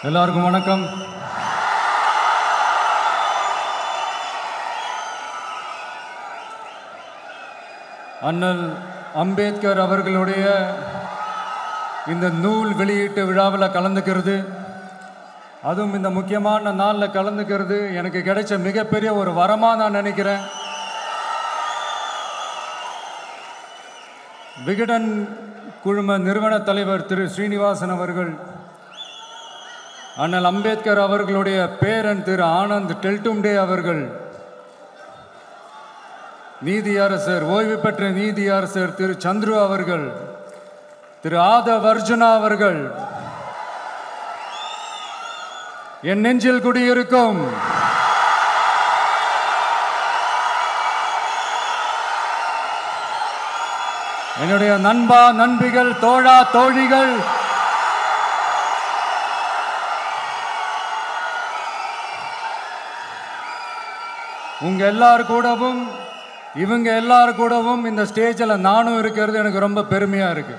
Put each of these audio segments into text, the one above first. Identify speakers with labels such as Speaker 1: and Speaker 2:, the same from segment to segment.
Speaker 1: எல்லாருக்கும் வணக்கம். அண்ணல் அம்பேத்கர் அவர்களுடைய இந்த நூல் வெளியீட்டு விழாவில் கலந்துக்கிறது, அதுவும் இந்த முக்கியமான நாளில் கலந்துக்கிறது எனக்கு கிடைச்ச மிகப்பெரிய ஒரு வரமாக நான் நினைக்கிறேன். விகடன் குழும நிறுவன தலைவர் திரு ஸ்ரீனிவாசன் அவர்கள், அண்ணல் அம்பேத்கர் அவர்களுடைய பேரன் திரு ஆனந்த் டெல்டும்டே அவர்கள், நீதியரசர் ஓய்வு பெற்ற நீதியரசர் திரு சந்துரு அவர்கள், திரு ஆதவ் அர்ஜுனா அவர்கள், என் நெஞ்சில் குடியிருக்கும் என்னுடைய நண்பா நண்பிகள், தோழா தோழிகள், உங்க எல்லார் கூடவும் இவங்க எல்லார் கூடவும் இந்த ஸ்டேஜில் நானும் இருக்கிறது எனக்கு ரொம்ப பெருமையா இருக்கு.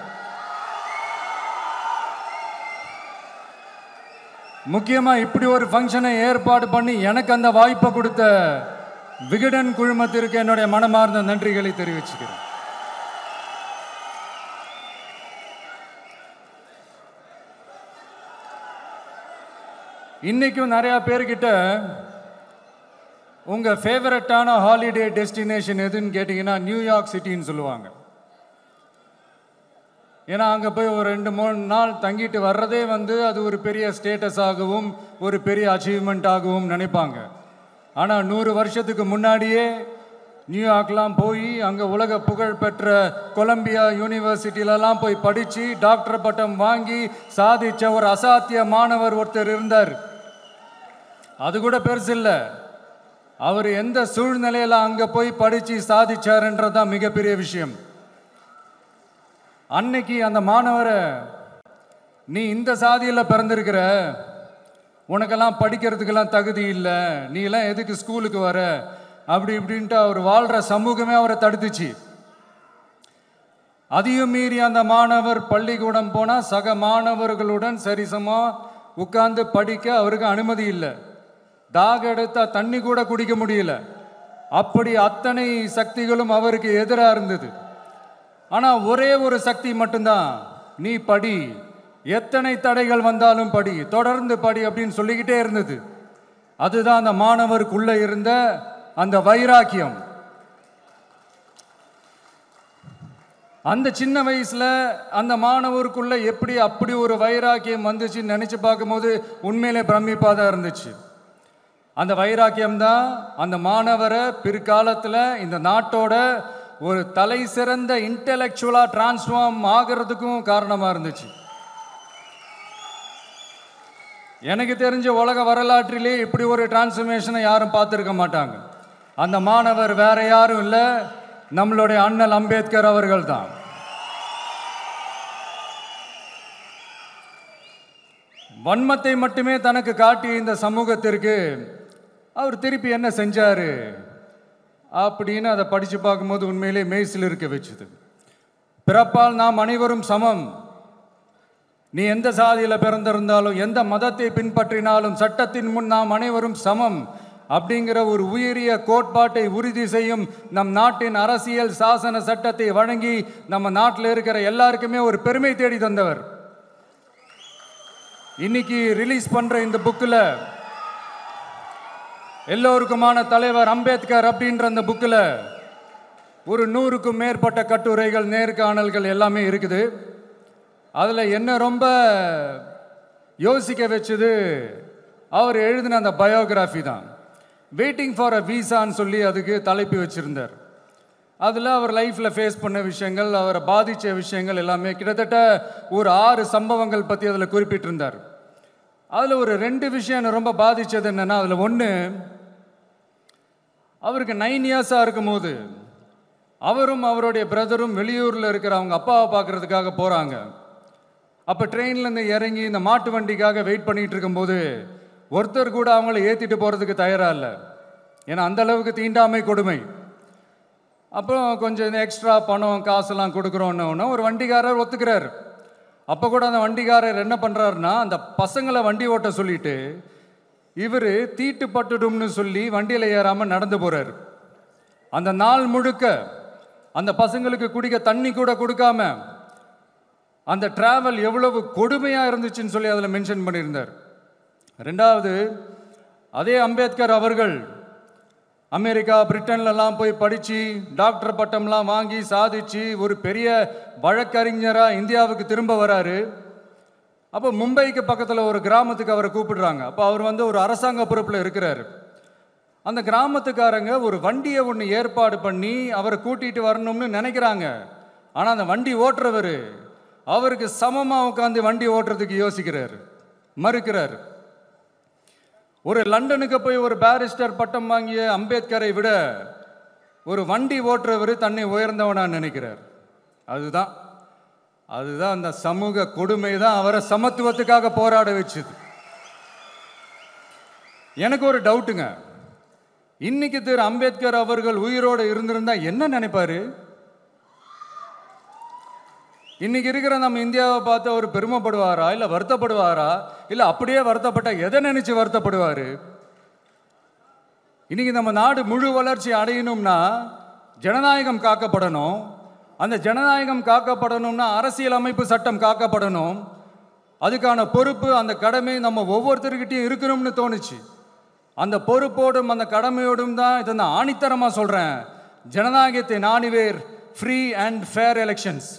Speaker 1: முக்கியமா இப்படி ஒரு ஃபங்க்ஷனை ஏற்பாடு பண்ணி எனக்கு அந்த வாய்ப்பை கொடுத்த விகடன் குழுமத்திற்கு என்னுடைய மனமார்ந்த நன்றிகளை தெரிவிச்சுக்கிறேன். இன்னைக்கும் நிறைய பேர்கிட்ட உங்கள் ஃபேவரட்டான ஹாலிடே டெஸ்டினேஷன் எதுன்னு கேட்டிங்கன்னா நியூயார்க் சிட்டின்னு சொல்லுவாங்க. ஏன்னா அங்கே போய் ஒரு 2-3 நாள் தங்கிட்டு வர்றதே அது ஒரு பெரிய ஸ்டேட்டஸாகவும் ஒரு பெரிய அச்சீவ்மெண்ட்டாகவும் நினைப்பாங்க. ஆனால் 100 வருஷத்துக்கு முன்னாடியே நியூயார்க்லாம் போய் அங்கே உலக புகழ் பெற்ற கொலம்பியா யூனிவர்சிட்டியிலலாம் போய் படித்து டாக்டர் பட்டம் வாங்கி சாதித்த ஒரு அசாத்திய மாணவர் ஒருத்தர் இருந்தார். அது கூட பெருசு இல்லை, அவர் எந்த சூழ்நிலையில் அங்கே போய் படித்து சாதிச்சாருன்றது தான் மிகப்பெரிய விஷயம். அன்னைக்கு அந்த மாணவரை, நீ இந்த சாதியில் பிறந்திருக்கிற, உனக்கெல்லாம் படிக்கிறதுக்கெல்லாம் தகுதி இல்லை, நீ எல்லாம் எதுக்கு ஸ்கூலுக்கு வர, அப்படி இப்படின்ட்டு அவர் வாழ்கிற சமூகமே அவரை தடுத்துச்சு. அதையும் மீறி அந்த மாணவர் பள்ளிக்கூடம் போனால் சக மாணவர்களுடன் சரிசமாக உட்கார்ந்து படிக்க அவருக்கு அனுமதி இல்லை. தாக எடுத்தா தண்ணி கூட குடிக்க முடியல. அப்படி அத்தனை சக்திகளும் அவருக்கு எதிராக இருந்தது. ஆனால் ஒரே ஒரு சக்தி மட்டும்தான், நீ படி, எத்தனை தடைகள் வந்தாலும் படி, தொடர்ந்து படி அப்படின்னு சொல்லிக்கிட்டே இருந்தது. அதுதான் அந்த மாணவருக்குள்ள இருந்த அந்த வைராக்கியம். அந்த சின்ன வயசுல அந்த மாணவருக்குள்ள எப்படி அப்படி ஒரு வைராக்கியம் வந்துச்சுன்னு நினைச்சு பார்க்கும்போது உண்மையிலே பிரமிப்பாக தான் இருந்துச்சு. அந்த வைராக்கியம்தான் அந்த மாணவரை பிற்காலத்தில் இந்த நாட்டோட ஒரு தலை சிறந்த இன்டெலெக்சுவலாக டிரான்ஸ்ஃபார்ம் ஆகிறதுக்கும் காரணமாக இருந்துச்சு. எனக்கு தெரிஞ்ச உலக வரலாற்றிலே இப்படி ஒரு டிரான்ஸ்ஃபர்மேஷனை யாரும் பார்த்துருக்க மாட்டாங்க. அந்த மாணவர் வேற யாரும் இல்லை, நம்மளுடைய அண்ணல் அம்பேத்கர் அவர்கள் தான். வன்மத்தை மட்டுமே தனக்கு காட்டிய இந்த சமூகத்திற்கு அவர் திருப்பி என்ன செஞ்சார் அப்படின்னு அதை படித்து பார்க்கும்போது உண்மையிலே மெய்சில் இருக்க வச்சுது. பிறப்பால் நாம் அனைவரும் சமம், நீ எந்த சாதியில் பிறந்திருந்தாலும் எந்த மதத்தை பின்பற்றினாலும் சட்டத்தின் முன் நாம் அனைவரும் சமம் அப்படிங்கிற ஒரு உயரிய கோட்பாட்டை உறுதி செய்யும் நம் நாட்டின் அரசியல் சாசன சட்டத்தை வழங்கி நம்ம நாட்டில் இருக்கிற எல்லாருக்குமே ஒரு பெருமை தேடி தந்தவர். இன்னைக்கு ரிலீஸ் பண்ற இந்த புக்கில் எல்லோருக்குமான தலைவர் அம்பேத்கர் அப்படின்ற அந்த புக்கில் ஒரு 100க்கும் மேற்பட்ட கட்டுரைகள், நேர்காணல்கள் எல்லாமே இருக்குது. அதில் என்ன ரொம்ப யோசிக்க வச்சது அவர் எழுதின அந்த பயோகிராஃபி தான். வெயிட்டிங் ஃபார் அ வீசான்னு சொல்லி அதுக்கு தலைப்பு வச்சுருந்தார். அதில் அவர் லைஃப்பில் ஃபேஸ் பண்ண விஷயங்கள், அவரை பாதித்த விஷயங்கள் எல்லாமே கிட்டத்தட்ட ஒரு 6 சம்பவங்கள் பற்றி அதில் குறிப்பிட்டிருந்தார். அதில் ஒரு 2 விஷயம் ரொம்ப பாதித்தது என்னென்னா, அதில் ஒன்று, அவருக்கு 9 இயர்ஸாக இருக்கும்போது அவரும் அவருடைய பிரதரும் வெளியூரில் இருக்கிற அவங்க அப்பாவை பார்க்குறதுக்காக போகிறாங்க. அப்போ ட்ரெயின்லேருந்து இறங்கி இந்த மாட்டு வண்டிக்காக வெயிட் பண்ணிகிட்டு இருக்கும்போது ஒருத்தர் கூட அவங்கள ஏற்றிட்டு போகிறதுக்கு தயாராக இல்லை. ஏன்னா அந்தளவுக்கு தீண்டாமை கொடுமை. அப்புறம் கொஞ்சம் எக்ஸ்ட்ரா பணம் காசெல்லாம் கொடுக்குறோன்னு ஒரு வண்டிக்காரர் ஒத்துக்கிறார். அப்போ கூட அந்த வண்டிக்காரர் என்ன பண்ணுறாருன்னா, அந்த பசங்களை வண்டி ஓட்ட சொல்லிட்டு இவர் தீட்டு பட்டுடும்னு சொல்லி வண்டியில் ஏறாமல் நடந்து போகிறார். அந்த நாள் முழுக்க அந்த பசங்களுக்கு குடிக்க தண்ணி கூட கொடுக்காம அந்த டிராவல் எவ்வளவு கொடுமையாக இருந்துச்சுன்னு சொல்லி அதில் மென்ஷன் பண்ணியிருந்தார். ரெண்டாவது, அதே அம்பேத்கர் அவர்கள் அமெரிக்கா பிரிட்டன்லலாம் போய் படித்து டாக்டர் பட்டம்லாம் வாங்கி சாதிச்சு ஒரு பெரிய வழக்கறிஞராக இந்தியாவுக்கு திரும்ப வராரு. அப்போ மும்பைக்கு பக்கத்தில் ஒரு கிராமத்துக்கு அவரை கூப்பிடுறாங்க. அப்போ அவர் ஒரு அரசாங்க பொறுப்பில் இருக்கிறார். அந்த கிராமத்துக்காரங்க ஒரு வண்டியை ஒன்று ஏற்பாடு பண்ணி அவரை கூட்டிகிட்டு வரணும்னு நினைக்கிறாங்க. ஆனால் அந்த வண்டி ஓட்டுறவர் அவருக்கு சமமாக உட்காந்து வண்டி ஓட்டுறதுக்கு யோசிக்கிறார், மறுக்கிறார். ஒரு லண்டனுக்கு போய் ஒரு பாரிஸ்டர் பட்டம் வாங்கிய அம்பேத்கரை விட ஒரு வண்டி ஓட்டுறவர் தன்னை உயர்ந்தவனா நினைக்கிறார். அதுதான் அந்த சமூக கொடுமை தான் அவரை சமத்துவத்துக்காக போராட வச்சுது. எனக்கு ஒரு டவுட்டுங்க, இன்னைக்கு திரு அம்பேத்கர் அவர்கள் உயிரோடு இருந்திருந்தா என்ன நினைப்பாரு? இன்னைக்கு இருக்கிற நம்ம இந்தியாவை பார்த்து அவர் பெருமைப்படுவாரா, இல்லை வருத்தப்படுவாரா, இல்லை அப்படியே வருத்தப்பட்ட எதை நினைச்சு வருத்தப்படுவார்? இன்னைக்கு நம்ம நாடு முழு வளர்ச்சி அடையணும்னா ஜனநாயகம் காக்கப்படணும். அந்த ஜனநாயகம் காக்கப்படணும்னா அரசியல் அமைப்பு சட்டம் காக்கப்படணும். அதுக்கான பொறுப்பு, அந்த கடமை நம்ம ஒவ்வொருத்தருக்கிட்டையும் இருக்கணும்னு தோணுச்சு. அந்த பொறுப்போடும் அந்த கடமையோடும் தான் இதை நான் ஆணித்தரமாக சொல்கிறேன். ஜனநாயகத்தை நாணிவேர் ஃப்ரீ அண்ட் ஃபேர் எலெக்ஷன்ஸ்,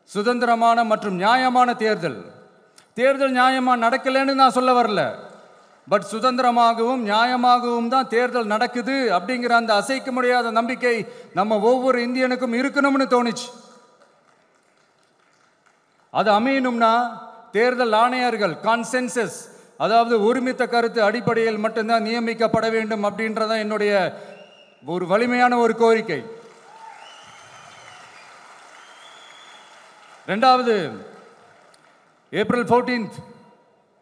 Speaker 1: சுதந்திரமான மற்றும் நியாயமான தேர்தல். தேர்தல் நியாயமாக நடக்கலைன்னு நான் சொல்ல வரல, பட் சுதந்திரமாகவும் நியாயமாகவும் தான் தேர்தல் நடக்குது அப்படிங்கிற அந்த அசைக்க முடியாத நம்பிக்கை நம்ம ஒவ்வொரு இந்தியனுக்கும் இருக்கணும்னு தோணுச்சு. அது அமையணும்னா தேர்தல் ஆணையர்கள் கான்சென்சஸ், அதாவது ஒருமித்த கருத்து அடிப்படையில் மட்டும்தான் நியமிக்கப்பட வேண்டும் அப்படின்றதான் என்னுடைய ஒரு வலிமையான ஒரு கோரிக்கை. ரெண்டாவது, ஏப்ரல் 14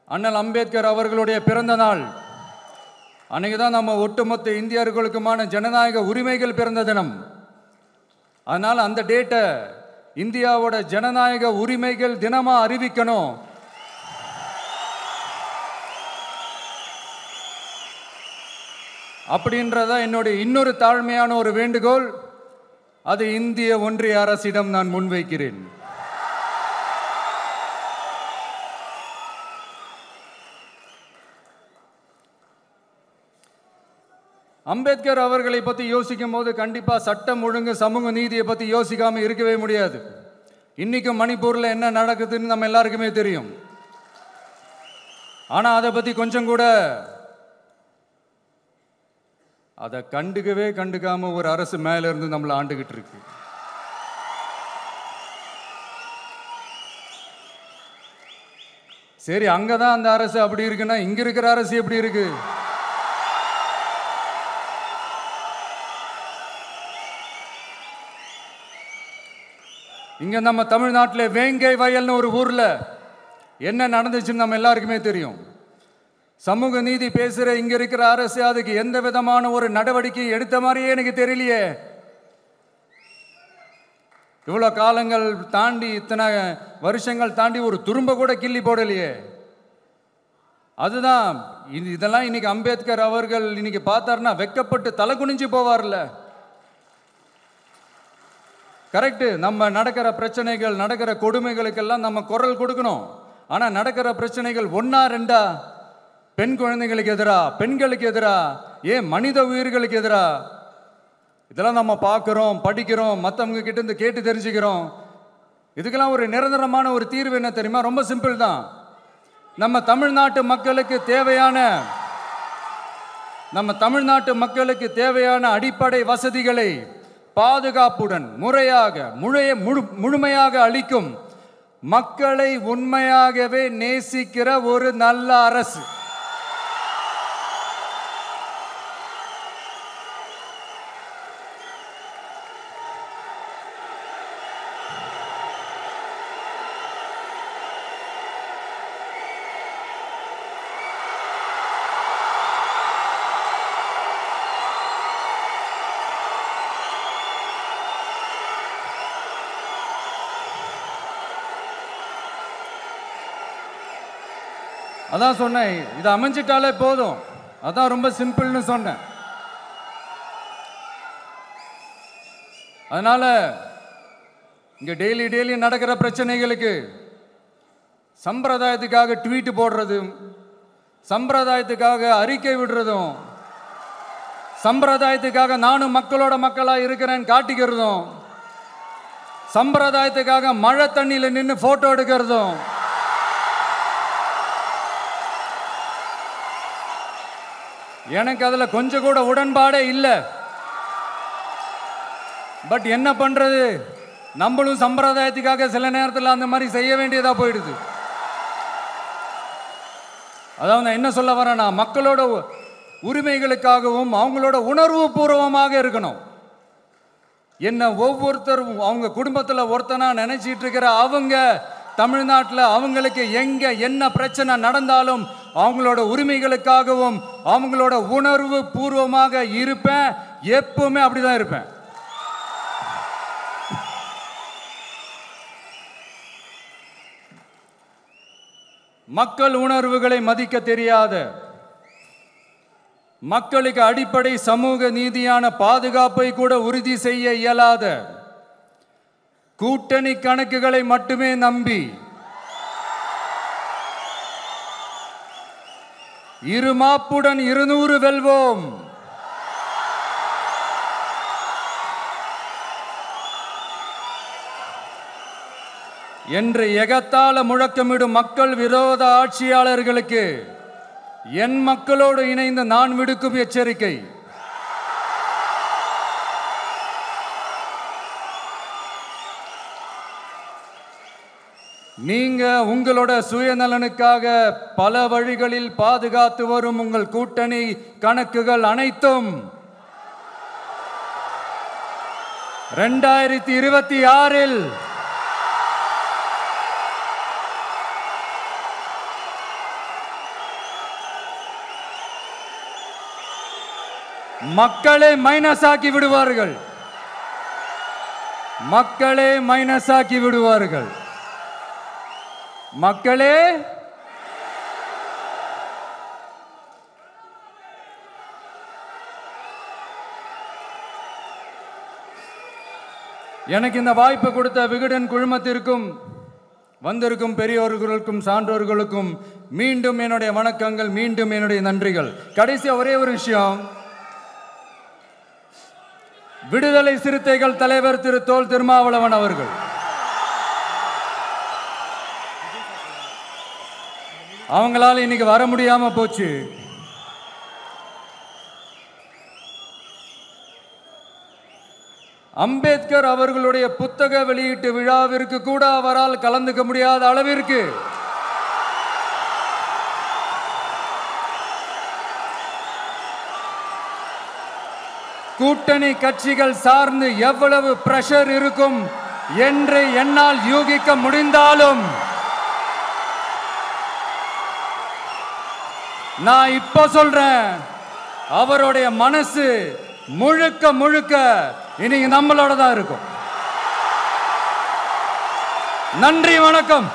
Speaker 1: அண்ணல் அம்பேத்கர் அவர்களுடைய பிறந்த நாள். அன்னைக்கு தான் நம்ம ஒட்டுமொத்த இந்தியர்களுக்குமான ஜனநாயக உரிமைகள் பிறந்த தினம். அதனால் அந்த டேட்டை இந்தியாவோட ஜனநாயக உரிமைகள் தினமாக அறிவிக்கணும். அப்படின்றத என்னுடைய இன்னொரு தாழ்மையான ஒரு வேண்டுகோள். அது இந்திய ஒன்றிய அரசிடம் நான் முன்வைக்கிறேன். அம்பேத்கர் அவர்களை பற்றி யோசிக்கும் போது கண்டிப்பாக சட்டம் ஒழுங்கு சமூக நீதியை பற்றி யோசிக்காமல் இருக்கவே முடியாது. இன்றைக்கும் மணிப்பூரில் என்ன நடக்குதுன்னு நம்ம எல்லாருக்குமே தெரியும். ஆனால் அதை பற்றி கொஞ்சம் கூட அதை கண்டுக்காமல் ஒரு அரசு மேலே இருந்து நம்மளை ஆண்டுகிட்டு இருக்கு. சரி, அங்கே தான் அந்த அரசு அப்படி இருக்குன்னா இங்கே இருக்கிற அரசு எப்படி இருக்கு? இங்கே நம்ம தமிழ்நாட்டில் வேங்கை வயல்னு ஒரு ஊரில் என்ன நடந்துச்சுன்னு நம்ம எல்லாருக்குமே தெரியும். சமூக நீதி பேசுகிற இங்கே இருக்கிற அரசு அதுக்கு எந்த விதமான ஒரு நடவடிக்கை எடுத்த மாதிரியே எனக்கு தெரியலையே. இவ்வளோ காலங்கள் தாண்டி, இத்தனை வருஷங்கள் தாண்டி ஒரு துரும்ப கூட கிள்ளி போடலையே. அதுதான் இதெல்லாம் இன்னைக்கு அம்பேத்கர் அவர்கள் இன்னைக்கு பார்த்தாருன்னா வெக்கப்பட்டு தலை குனிஞ்சு போவார்ல. கரெக்டு, நம்ம நடக்கிற பிரச்சனைகள், நடக்கிற கொடுமைகளுக்கெல்லாம் நம்ம குரல் கொடுக்கணும். ஆனால் நடக்கிற பிரச்சனைகள் ஒன்றா ரெண்டா? பெண் குழந்தைகளுக்கு எதிராக, பெண்களுக்கு எதிராக, ஏன் மனித உயிர்களுக்கு எதிராக? இதெல்லாம் நம்ம பார்க்குறோம், படிக்கிறோம், மற்றவங்க கிட்டேருந்து கேட்டு தெரிஞ்சுக்கிறோம். இதுக்கெல்லாம் ஒரு நிரந்தரமான ஒரு தீர்வு என்ன தெரியுமா? ரொம்ப சிம்பிள் தான். நம்ம தமிழ்நாட்டு மக்களுக்கு தேவையான அடிப்படை வசதிகளை பாதுகாப்புடன் முறையாக முழுமையாக அளிக்கும், மக்களை உண்மையாகவே நேசிக்கிற ஒரு நல்ல அரசு. அதான் சொன்னேன், இது அமைஞ்சிட்டாலே போதும், அதான் ரொம்ப சிம்பிள்னு சொன்னேன். அதனால இங்க டெய்லி நடக்கிற பிரச்சனைகளுக்கு சம்பிரதாயத்துக்காக ட்வீட் போடுறதும், சம்பிரதாயத்துக்காக அறிக்கை விடுறதும், சம்பிரதாயத்துக்காக நானும் மக்களோட மக்களா இருக்கிறேன்னு காட்டிக்கிறதும், சம்பிரதாயத்துக்காக மழை தண்ணியில் நின்று போட்டோ எடுக்கிறதும், எனக்கு அதுல கொஞ்சம் கூட உடன்பாடே இல்லை. பட் என்ன பண்றது, நம்மளும் சம்பிரதாயத்துக்காக சில நேரத்தில் அந்த மாதிரி செய்ய வேண்டியதா போயிடுது. அதாவது நான் என்ன சொல்ல வரேன்னா, மக்களோட உரிமைகளுக்காகவும் அவங்களோட உணர்வு பூர்வமாக இருக்கணும். என்ன ஒவ்வொருத்தரும் அவங்க குடும்பத்தில் ஒருத்தனா நினைச்சிட்டு இருக்கிற அவங்க தமிழ்நாட்டில் அவங்களுக்கு எங்க என்ன பிரச்சனை நடந்தாலும் அவங்களோட உரிமைகளுக்காகவும் அவங்களோட உணர்வு பூர்வமாக இருப்பேன். எப்பவுமே அப்படிதான் இருப்பேன். மக்கள் உணர்வுகளை மதிக்க தெரியாத, மக்களுக்கு அடிப்படை சமூக நீதியான பாதுகாப்பை கூட உறுதி செய்ய இயலாத, கூட்டணி கணக்குகளை மட்டுமே நம்பி இருமாப்புடன் 200 வெல்வோம், என்று எகத்தால முழக்கமிடும் மக்கள் விரோத ஆட்சியாளர்களுக்கு என் மக்களோடு இணைந்து நான் விடுக்கும் எச்சரிக்கை, நீங்க உங்களோட சுயநலனுக்காக பல வழிகளில் பாதுகாத்து வரும் உங்கள் கூட்டணி கணக்குகள் அனைத்தும் 2026 மக்களே மைனஸ் ஆக்கி விடுவார்கள். மக்களே மைனஸ் ஆக்கி விடுவார்கள். மக்களே எனக்கு இந்த வாய்ப்பு கொடுத்த விகடன் குழுமத்திற்கும் வந்திருக்கும் பெரியோர்களுக்கும் சான்றோர்களுக்கும் மீண்டும் என்னுடைய வணக்கங்கள், மீண்டும் என்னுடைய நன்றிகள். கடைசியா ஒரே ஒரு விஷயம், விடுதலை சிறுத்தைகள் தலைவர் திரு தோல் திருமாவளவன் அவர்கள் அவங்களால இன்னைக்கு வர முடியாம போச்சு. அம்பேத்கர் அவர்களுடைய புத்தக வெளியீட்டு விழாவிற்கு கூட அவரால் கலந்துக்க முடியாத அளவிற்கு கூட்டணி கட்சிகள் சார்ந்து எவ்வளவு பிரஷர் இருக்கும் என்று என்னால் யூகிக்க முடிந்தாலும் நான் இப்ப சொல்றேன், அவருடைய மனசு முழுக்க முழுக்க இன்னைக்கு நம்மளோட தான் இருக்கும். நன்றி, வணக்கம்.